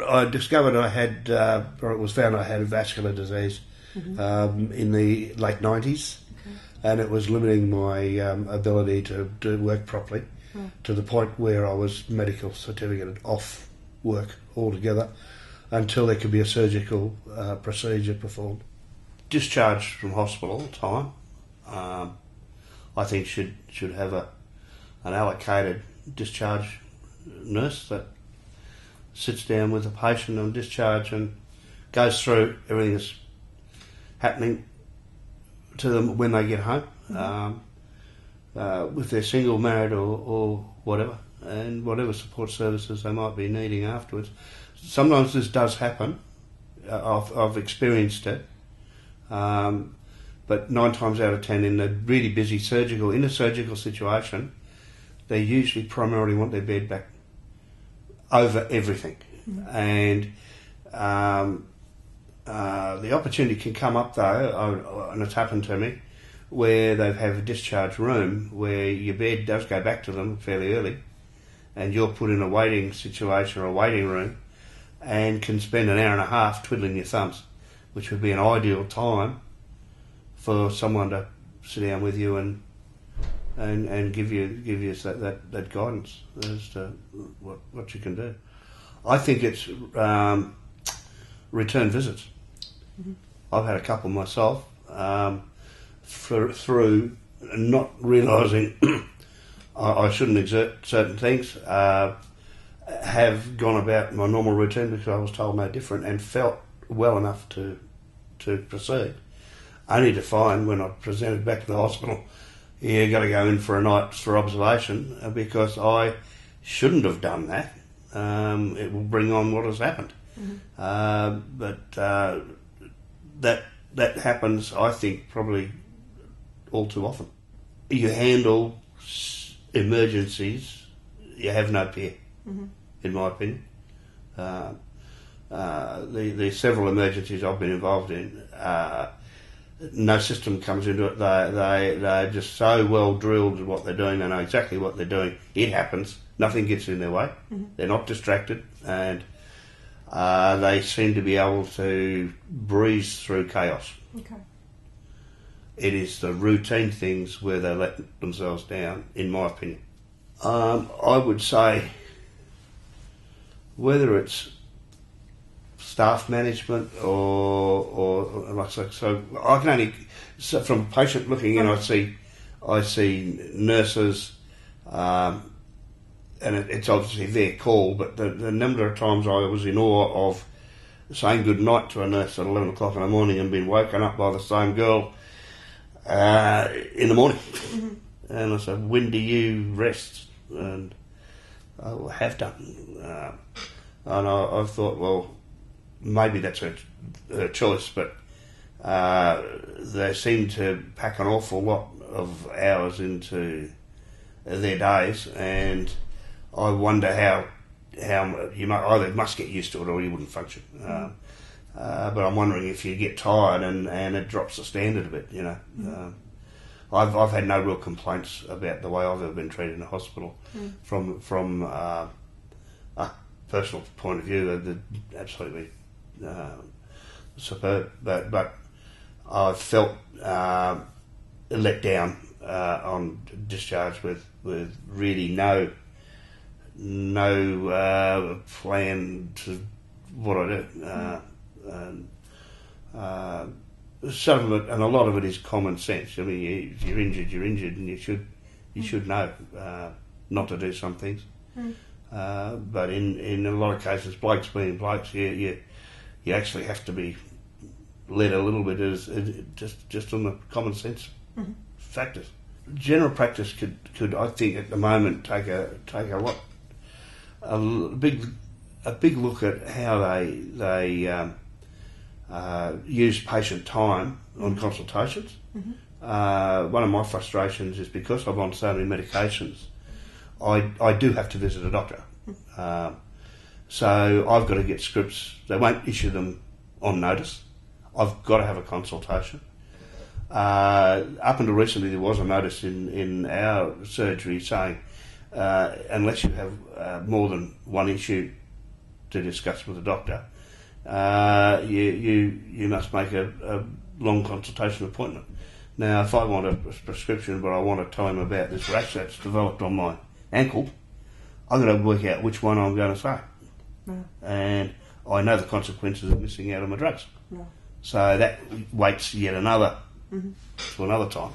I discovered I had, or it was found I had a vascular disease in the late 90s, and it was limiting my ability to do work properly to the point where I was medical certificated off work altogether until there could be a surgical procedure performed. Discharge from hospital time, I think should have an allocated discharge nurse that sits down with the patient on discharge and goes through everything that's happening to them when they get home, if they're single, married or whatever, and whatever support services they might be needing afterwards. Sometimes this does happen. I've experienced it, but 9 times out of 10 in a really busy in a surgical situation, they usually primarily want their bed back over everything. And the opportunity can come up though, and it's happened to me, where they have a discharge room where your bed does go back to them fairly early and you're put in a waiting situation or a waiting room and can spend an hour and a half twiddling your thumbs, which would be an ideal time for someone to sit down with you and give you that guidance as to what you can do. I think it's return visits. I've had a couple myself through not realising I shouldn't exert certain things. Have gone about my normal routine because I was told no different and felt well enough to proceed. Only to find when I presented back to the hospital, you got to go in for a night for observation because I shouldn't have done that. It will bring on what has happened. But that happens, I think, probably all too often. You handle emergencies, you have no peer, in my opinion. The several emergencies I've been involved in, no system comes into it. They're just so well drilled in what they're doing. They know exactly what they're doing. It happens. Nothing gets in their way. They're not distracted, and they seem to be able to breeze through chaos. Okay. It is the routine things where they let themselves down, in my opinion. I would say whether it's staff management or like so I can only from a patient looking in, I see nurses, and it's obviously their call, but the number of times I was in awe of saying good night to a nurse at 11 o'clock in the morning and being woken up by the same girl in the morning. And I said, when do you rest? And I have done. And I thought, well, maybe that's her choice, but they seem to pack an awful lot of hours into their days, and I wonder how you might either must get used to it or you wouldn't function. But I'm wondering if you get tired and it drops the standard a bit, you know. I've had no real complaints about the way I've ever been treated in the hospital from a personal point of view. They're absolutely superb, but I felt let down on discharge with really no plan to what I do. Some of it, and a lot of it, is common sense. I mean, if you're injured, and you should know not to do some things. But in a lot of cases, blokes being blokes, you actually have to be led a little bit as just on the common sense factors. General practice could I think at the moment take a big look at how they use patient time on consultations. One of my frustrations is because I'm on so many medications, I do have to visit a doctor. So I've got to get scripts. They won't issue them on notice. I've got to have a consultation. Up until recently, there was a notice in our surgery saying unless you have more than one issue to discuss with the doctor, you must make a long consultation appointment. Now, if I want a prescription, but I want to tell him about this rash that's developed on my ankle, I've got to work out which one I'm going to say. No. And I know the consequences of missing out on my drugs. No. So that waits yet another to another time.